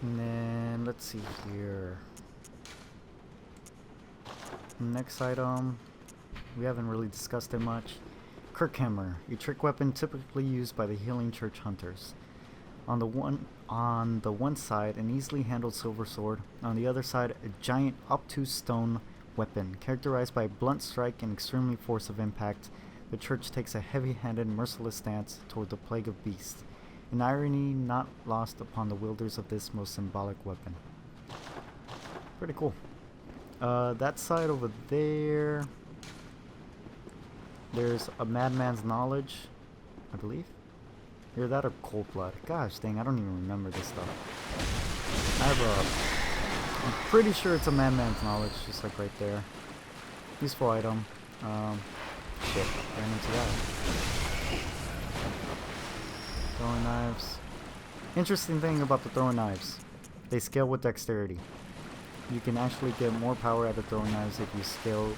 And then let's see here. Next item, we haven't really discussed it much. Kirkhammer, a trick weapon typically used by the healing church hunters. On the one side, an easily handled silver sword. On the other side, a giant obtuse stone weapon, characterized by blunt strike and extremely force of impact. The church takes a heavy-handed, merciless stance toward the plague of beasts, an irony not lost upon the wielders of this most symbolic weapon. Pretty cool. That side over there, there's a madman's knowledge, I believe. Either that or cold blood. Gosh dang, I don't even remember this stuff. I'm pretty sure it's a madman's knowledge, just like right there. Useful item. Shit, ran into that. Throwing knives. Interesting thing about the throwing knives, they scale with dexterity. You can actually get more power out of throwing knives if you scale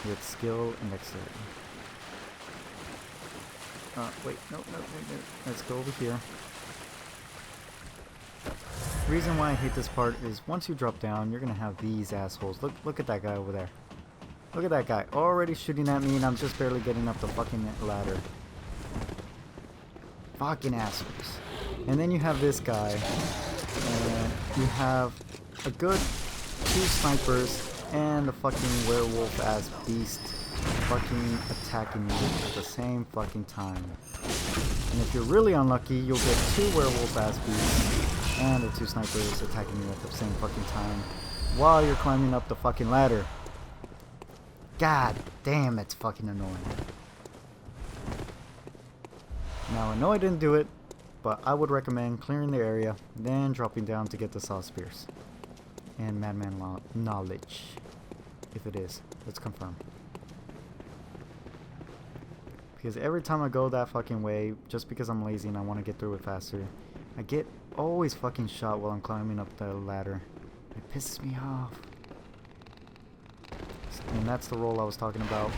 with skill and dexterity. Wait, no. Let's go over here. The reason why I hate this part is once you drop down, you're gonna have these assholes. Look at that guy over there. Look at that guy, already shooting at me and I'm just barely getting up the fucking ladder. Fucking assholes. And then you have this guy, and you have a good 2 snipers and a fucking werewolf ass beast fucking attacking you at the same fucking time. And if you're really unlucky, you'll get 2 werewolf ass beasts and the 2 snipers attacking you at the same fucking time while you're climbing up the fucking ladder. God damn, it's fucking annoying. Now I know I didn't do it, but I would recommend clearing the area, then dropping down to get the saw spears. And madman knowledge. If it is, let's confirm. Because every time I go that fucking way, just because I'm lazy and I want to get through it faster, I get always fucking shot while I'm climbing up the ladder. It pisses me off. And that's the roll I was talking about.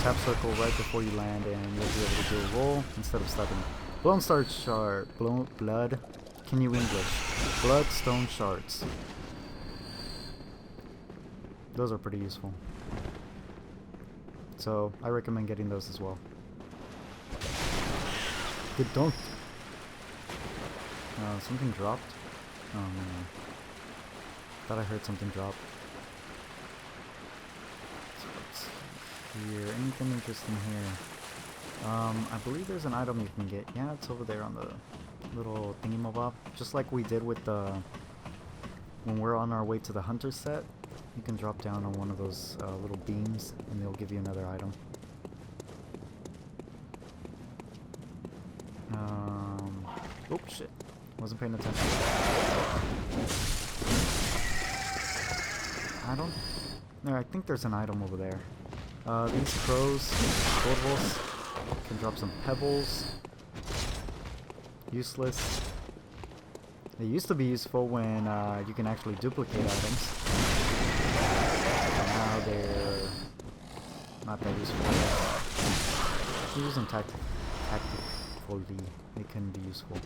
Tap circle right before you land and you'll be able to do a roll instead of stepping. Bloodstone shard. Blood. Can you English? Bloodstone shards. Those are pretty useful. So I recommend getting those as well. Good don't. Something dropped. Oh man. Thought I heard something drop. Here, anything interesting here? I believe there's an item you can get. Yeah, it's over there on the little thingy-mabob. Just like we did with the when we're on our way to the hunter set, you can drop down on one of those little beams and they'll give you another item. Oh shit, wasn't paying attention. I think there's an item over there. These crows, gold wolves, can drop some pebbles. Useless. They used to be useful when you can actually duplicate items. Now they're not that useful. If you use them tactically, they can be useful.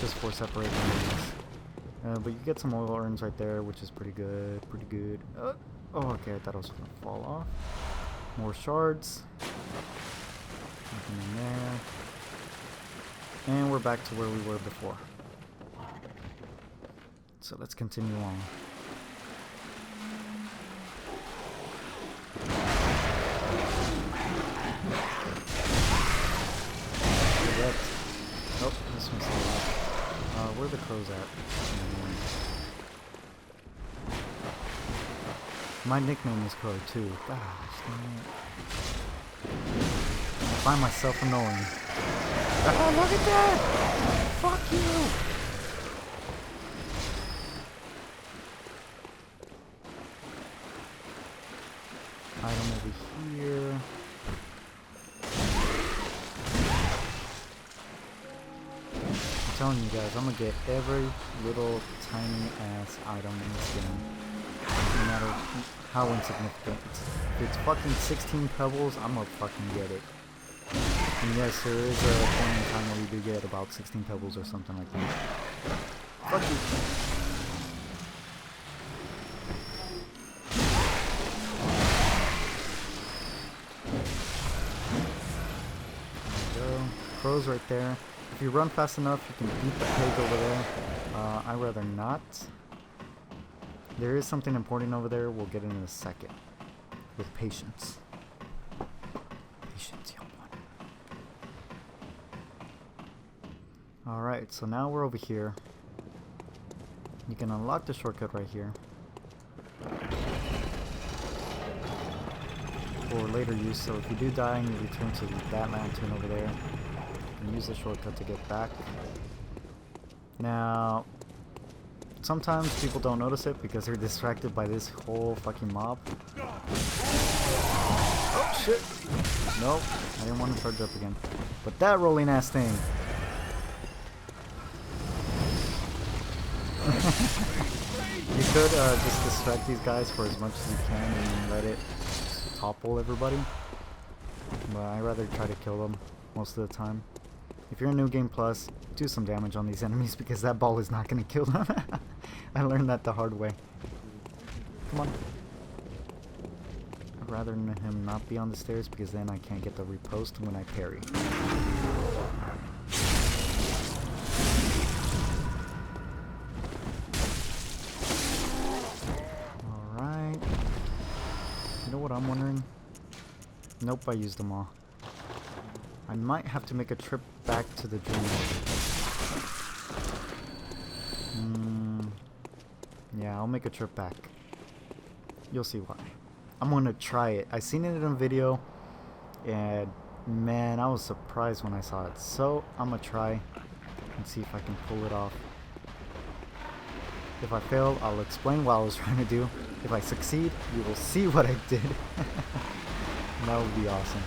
Just for separating enemies. But you get some oil urns right there, which is pretty good. Oh, okay, I thought it was gonna fall off. More shards. Nothing in there. And we're back to where we were before. So let's continue on. Oh, this one's still up. Where are the crows at? My nickname is Crow too. Gosh, dang it. I find myself annoying. Oh, look at that! Fuck you! Item over here. I'm telling you guys, I'm gonna get every little tiny ass item in this game. No matter how insignificant. If it's fucking 16 pebbles, I'm gonna fucking get it. And yes, there is a point in time where you do get about 16 pebbles or something like that. Fuck you. There we go. Crow's right there. If you run fast enough, you can beat the pig over there. I'd rather not. There is something important over there. We'll get in a second. With patience. Patience, young one. Alright, so now we're over here. You can unlock the shortcut right here. For later use, so if you do die and you return to that lantern over there, you can use the shortcut to get back. Now, sometimes people don't notice it because they're distracted by this whole fucking mob. Oh shit! Nope, I didn't want to charge up again. But that rolling ass thing! You could just distract these guys for as much as you can and let it topple everybody. But I'd rather try to kill them most of the time. If you're in New Game Plus, do some damage on these enemies because that ball is not going to kill them. I learned that the hard way. Come on. I'd rather him not be on the stairs because then I can't get the riposte when I parry. Alright. You know what I'm wondering? Nope, I used them all. I might have to make a trip back to the dream world. Yeah, I'll make a trip back. You'll see why. I'm gonna try it. I seen it in a video, and man, I was surprised when I saw it. So I'm gonna try and see if I can pull it off. If I fail, I'll explain what I was trying to do. If I succeed, you will see what I did. That would be awesome.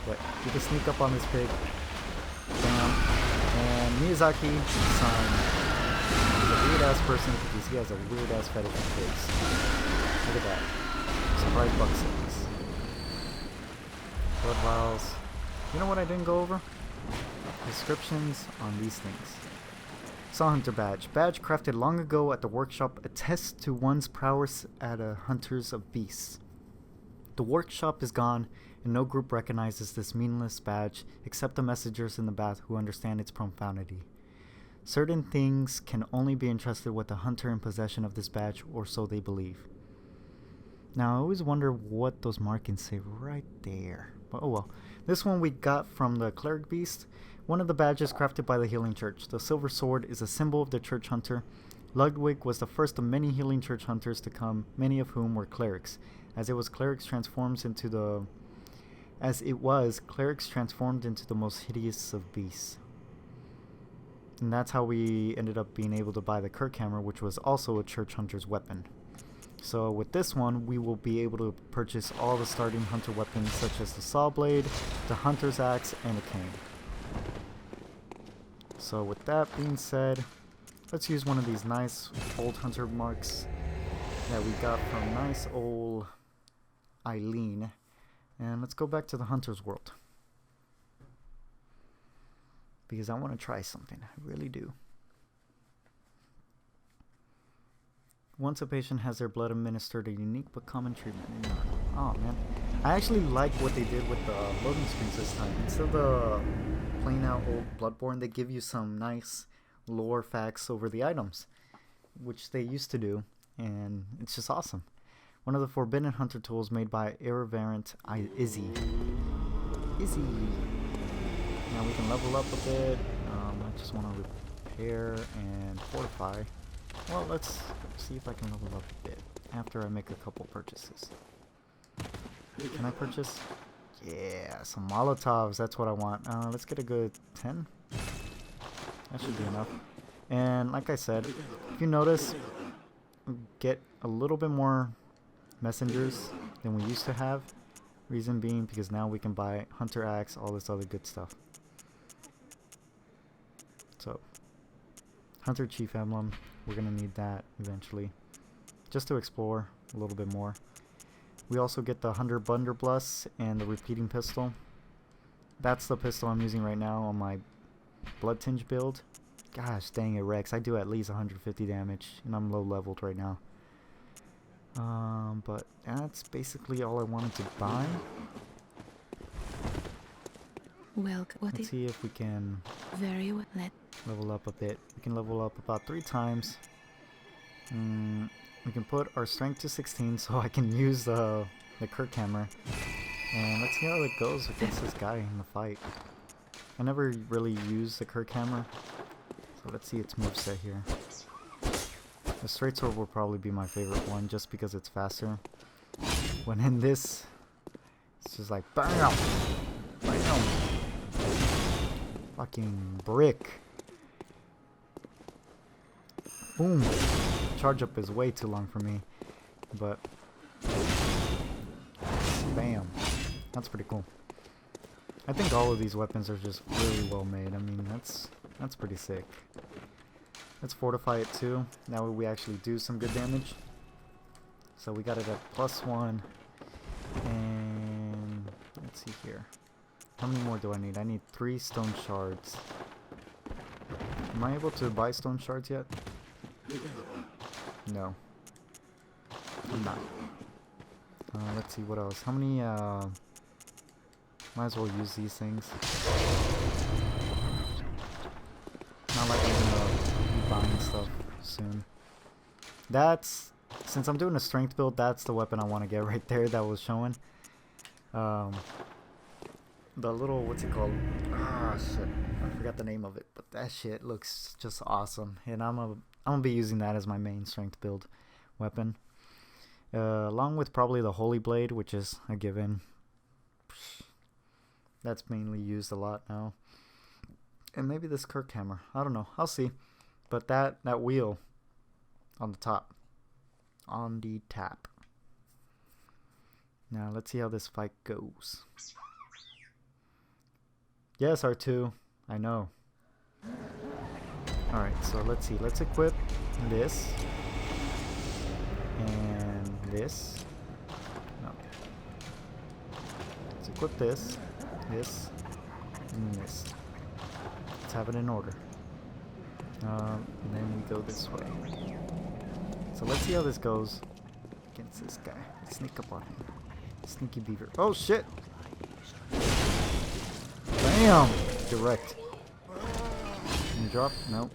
But you can sneak up on this pig. Bam. And Miyazaki, son, he's a weird ass person because he has a weird ass fetish for pigs. Look at that. Surprise buck six. Blood vials. You know what I didn't go over? Descriptions on these things. Saw Hunter badge. Badge crafted long ago at the workshop attests to one's prowess at a hunters of beasts. The workshop is gone, and no group recognizes this meaningless badge except the messengers in the bath who understand its profundity. Certain things can only be entrusted with the hunter in possession of this badge, or so they believe. Now, I always wonder what those markings say right there. But oh well. This one we got from the Cleric Beast, one of the badges crafted by the Healing Church. The silver sword is a symbol of the Church Hunter. Ludwig was the first of many Healing Church Hunters to come, many of whom were clerics. As it was, clerics transformed into the most hideous of beasts. And that's how we ended up being able to buy the Kirk hammer, which was also a Church Hunter's weapon. So with this one, we will be able to purchase all the starting hunter weapons such as the saw blade, the hunter's axe, and a cane. So with that being said, let's use one of these nice old hunter marks that we got from nice old Eileen. And let's go back to the hunter's world. Because I want to try something. I really do. Once a patient has their blood administered, a unique but common treatment. Oh man. I actually like what they did with the loading screens this time. Instead of the plain out old Bloodborne, they give you some nice lore facts over the items, which they used to do, and it's just awesome. One of the forbidden hunter tools made by irreverent Izzy. Now we can level up a bit. I just want to repair and fortify. Well, let's see if I can level up a bit after I make a couple purchases. Can I purchase? Yeah, some Molotovs. That's what I want. Let's get a good 10. That should be enough. And like I said, if you notice, we get a little bit more messengers than we used to have. Reason being because now we can buy Hunter Axe, all this other good stuff. So, Hunter Chief Emblem, we're going to need that eventually. Just to explore a little bit more. We also get the Hunter Blunderbuss and the repeating pistol. That's the pistol I'm using right now on my Blood Tinge build. Gosh dang it, Rex. I do at least 150 damage, and I'm low leveled right now. But that's basically all I wanted to buy. Let's see if we can very well. Level up a bit. We can level up about 3 times. We can put our strength to 16 so I can use the Kirk hammer. And let's see how it goes against this guy in the fight. I never really used the Kirk hammer, so let's see its moveset here. The straight sword will probably be my favorite one just because it's faster. When in this, it's just like BAM! BAM! Fucking brick. Boom! Charge up is way too long for me, but bam! That's pretty cool. I think all of these weapons are just really well made. I mean, that's pretty sick. Let's fortify it too. That way we actually do some good damage. So we got it at +1. And let's see here. How many more do I need? I need 3 stone shards. Am I able to buy stone shards yet? No. I'm not. Let's see what else. How many, might as well use these things. Not like I'm gonna be buying stuff soon. That's, since I'm doing a strength build, that's the weapon I want to get right there that was showing. The little, what's it called? Ah, shit. I forgot the name of it, but that shit looks just awesome. And I'm gonna be using that as my main strength build weapon. Along with probably the Holy Blade, which is a given. That's mainly used a lot now. And maybe this Kirk hammer. I don't know. I'll see. But that wheel on the top. On the tap. Now let's see how this fight goes. Yes, R2. I know. Alright, so let's see. Let's equip this. And this. No. Let's equip this. This. And this. Let's have it in order. And then we go this way. So let's see how this goes against this guy. Let's sneak up on him. Sneaky beaver. Oh shit! Bam! Direct. Can you drop? Nope.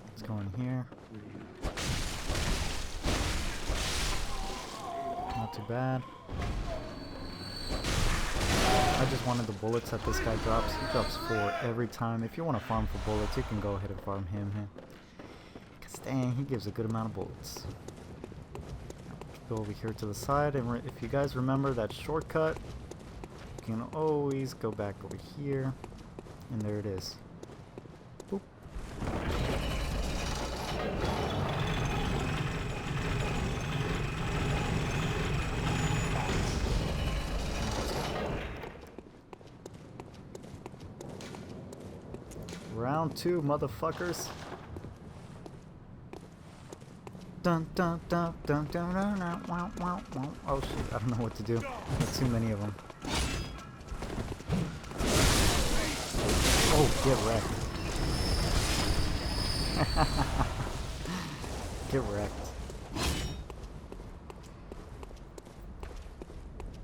Let's go in here. Not too bad. I just wanted the bullets that this guy drops. He drops 4 every time. If you want to farm for bullets, you can go ahead and farm him. Because dang, he gives a good amount of bullets. Go over here to the side, and if you guys remember that shortcut, you can always go back over here, and there it is. Boop. Round 2, motherfuckers. Dun dun dun dun dun dun dun. Wow, wow, wow. Oh shit, I don't know what to do. There's too many of them. Oh, get wrecked. Get wrecked.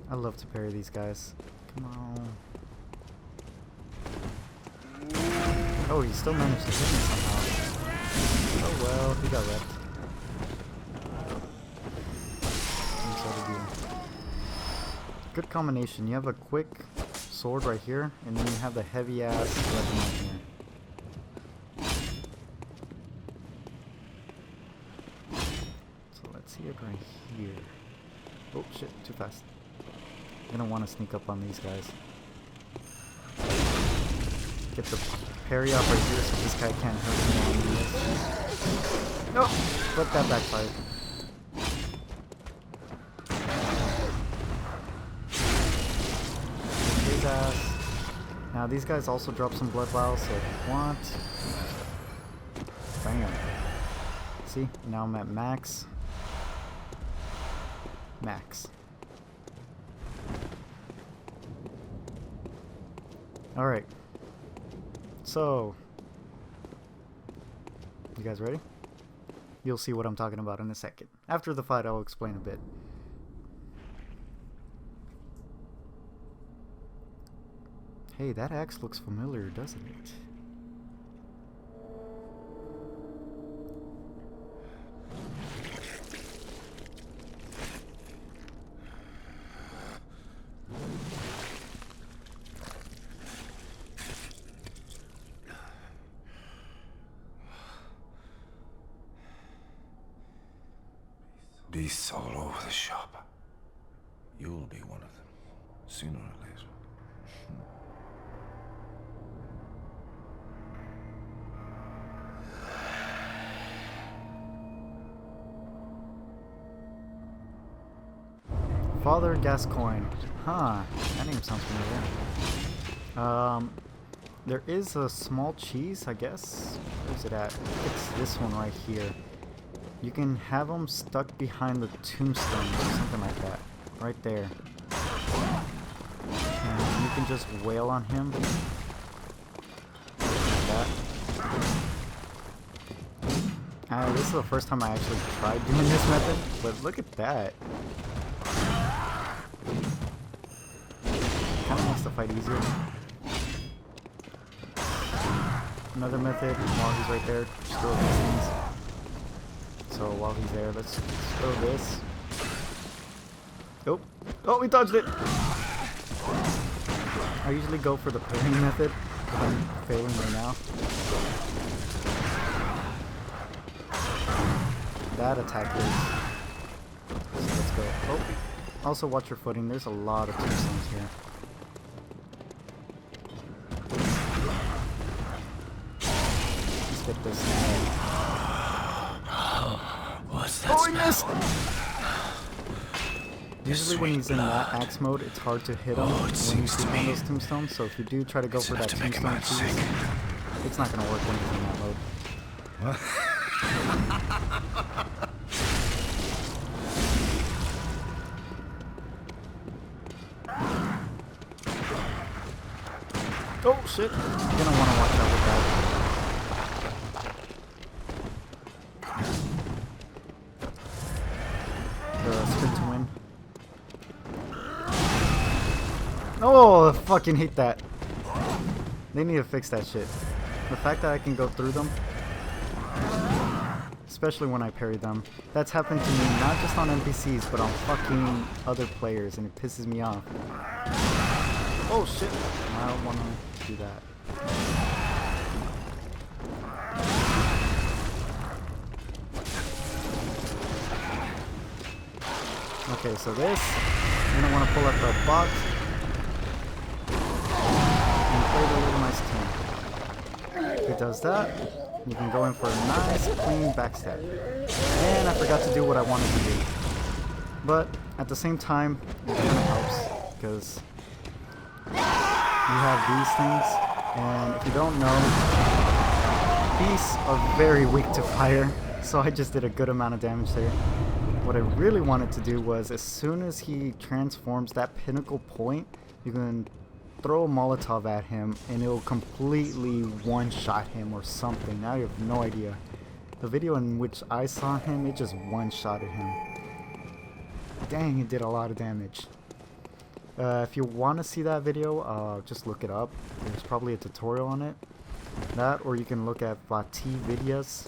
I love to parry these guys. Come on. Oh, he still managed to hit me somehow. Oh well, he got wrecked. Good combination. You have a quick sword right here, and then you have the heavy ass weapon right here. So let's see it right here. Oh shit, too fast. I don't want to sneak up on these guys. Get the parry off right here so this guy can't hurt me. Nope, but that backfired. Now these guys also drop some blood vials, so if you want, bam. See, now I'm at max. Max. Alright. So, you guys ready? You'll see what I'm talking about in a second. After the fight, I'll explain a bit. Hey, that axe looks familiar, doesn't it? Beasts all over the shop. You'll be one of them, sooner or later. Father Gascoigne. Huh, that name sounds familiar. There is a small cheese, I guess. Where's it at? It's this one right here. You can have them stuck behind the tombstones or something like that. Right there. And you can just wail on him. Like that. This is the first time I actually tried doing this method, but look at that. Kind of makes the fight easier. Another method, while he's right there, just throw these things. So while he's there, let's throw this. Oh, oh, we dodged it! I usually go for the parrying method, but I'm failing right now. That attack is... So let's go. Oh, also watch your footing. There's a lot of tombstones here. Let's get this now. Oh, he missed! Usually when he's in that axe mode, it's hard to hit him when he's behind those tombstones, so if you do try to go for that tombstone cheese, it's not going to work when he's in that mode. Oh shit! You're going to want to watch out with that. Spin to win. Oh, I fucking hate that. They need to fix that shit. The fact that I can go through them, especially when I parry them, that's happened to me not just on NPCs, but on fucking other players, and it pisses me off. Oh shit! I don't want to do that. Okay, so this, you're going to want to pull up the box and play the little nice team. If it does that, you can go in for a nice clean backstab. And I forgot to do what I wanted to do. But at the same time, it kind of helps because you have these things, and if you don't know, beasts are very weak to fire, so I just did a good amount of damage there. What I really wanted to do was, as soon as he transforms that pinnacle point, you can throw a Molotov at him and it will completely one-shot him or something. I have no idea. The video in which I saw him, it just one-shotted him. Dang, it did a lot of damage. If you want to see that video, just look it up. There's probably a tutorial on it. That, or you can look at Vati Vidya's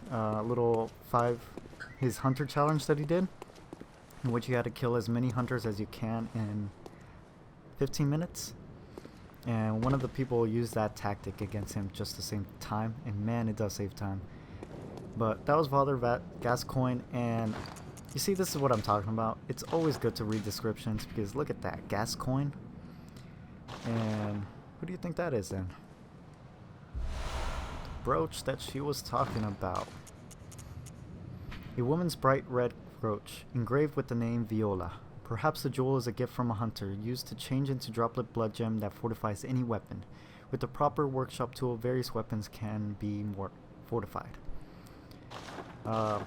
his hunter challenge that he did, in which you had to kill as many hunters as you can in 15 minutes. And one of the people used that tactic against him just to save time, and man, it does save time. But that was Father Gascoigne, and you see, this is what I'm talking about. It's always good to read descriptions, because look at that, Gascoigne. And who do you think that is then? The brooch that she was talking about. A woman's bright red brooch, engraved with the name Viola. Perhaps the jewel is a gift from a hunter, used to change into droplet blood gem that fortifies any weapon. With the proper workshop tool, various weapons can be more fortified. I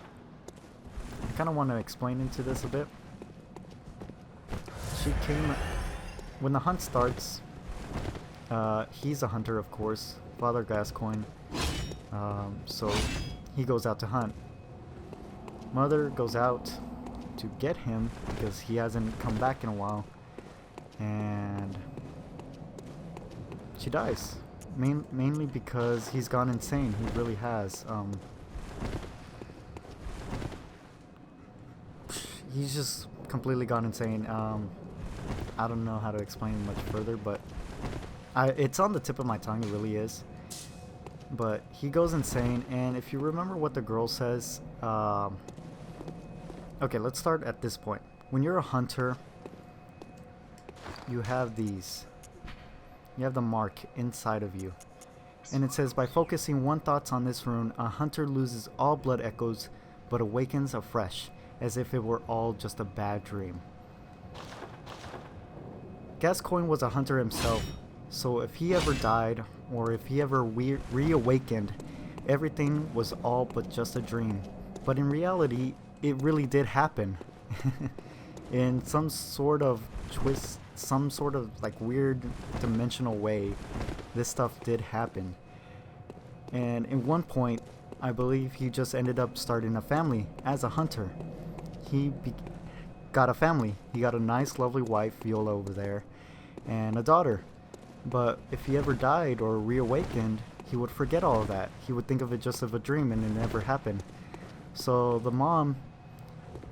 kind of want to explain into this a bit. She came... When the hunt starts, he's a hunter, of course. Father Gascoigne. So he goes out to hunt. Mother goes out to get him because he hasn't come back in a while, and she dies. Mainly because he's gone insane. He really has. He's just completely gone insane. I don't know how to explain it much further, but it's on the tip of my tongue. It really is. But he goes insane, and if you remember what the girl says, okay, let's start at this point. When you're a hunter, you have these. You have the mark inside of you. And it says, by focusing one thought on this rune, a hunter loses all blood echoes, but awakens afresh, as if it were all just a bad dream. Gascoigne was a hunter himself, so if he ever died, or if he ever reawakened, everything was all but just a dream. But in reality, it really did happen. In some sort of twist, some sort of like weird dimensional way, this stuff did happen. And in one point, I believe he just ended up starting a family as a hunter. He got a family. He got a nice, lovely wife, Viola, over there, and a daughter. But if he ever died or reawakened, he would forget all of that. He would think of it just as a dream, and it never happened. So the mom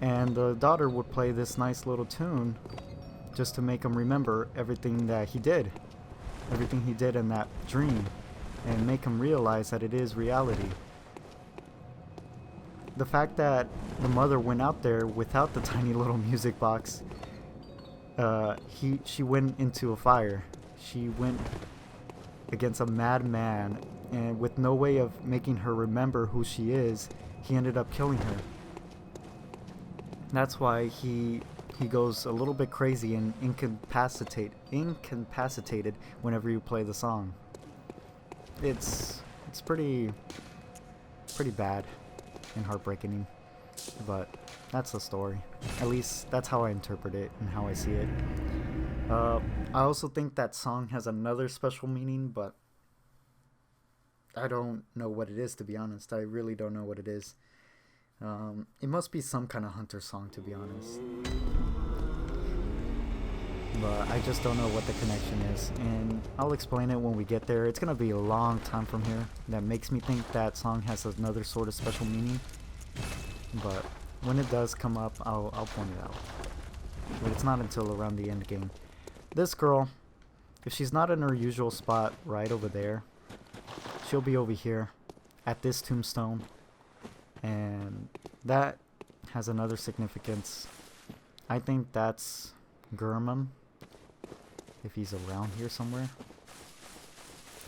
and the daughter would play this nice little tune just to make him remember everything that he did. Everything he did in that dream, and make him realize that it is reality. The fact that the mother went out there without the tiny little music box, she went into a fire. She went against a madman, and with no way of making her remember who she is, he ended up killing her. That's why he goes a little bit crazy and incapacitated whenever you play the song. It's pretty bad and heartbreaking, but that's the story. At least that's how I interpret it and how I see it. I also think that song has another special meaning, but I don't know what it is, to be honest. I really don't know what it is. It must be some kind of hunter song, to be honest. But I just don't know what the connection is, and I'll explain it when we get there. It's gonna be a long time from here. That makes me think that song has another sort of special meaning. But when it does come up, I'll point it out. But it's not until around the end game. This girl, if she's not in her usual spot right over there, she'll be over here at this tombstone, and that has another significance. I think that's Gurmum, if he's around here somewhere.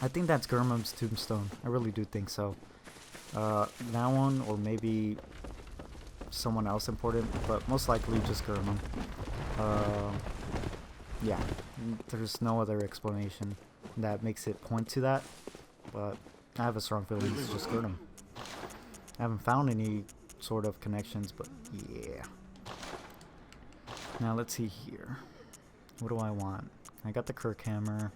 I think that's Gurmum's tombstone. I really do think so. That one, or maybe someone else important, but most likely just Gurmum. Yeah, there's no other explanation that makes it point to that, but I have a strong feeling it's just Gurmum. I haven't found any sort of connections, but yeah. Now let's see here. What do I want? I got the Kirk hammer.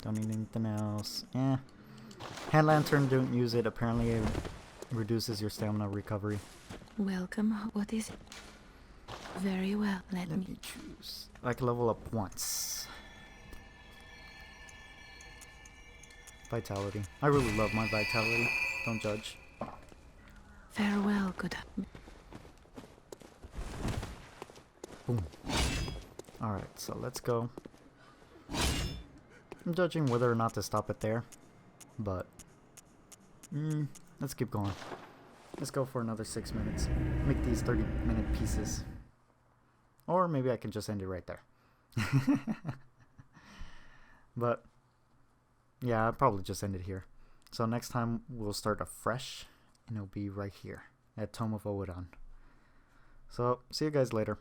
Don't need anything else. Hand lantern, don't use it. Apparently it reduces your stamina recovery. Welcome. What is it? Very well. Let me choose. I can level up once. Vitality. I really love my vitality. Don't judge. Farewell, good. Boom. Alright, so let's go. I'm judging whether or not to stop it there, but let's keep going. Let's go for another 6 minutes. Make these 30-minute pieces. Or maybe I can just end it right there. But yeah, I'll probably just end it here. So next time we'll start afresh, and it'll be right here at Tome of Oedon. So see you guys later.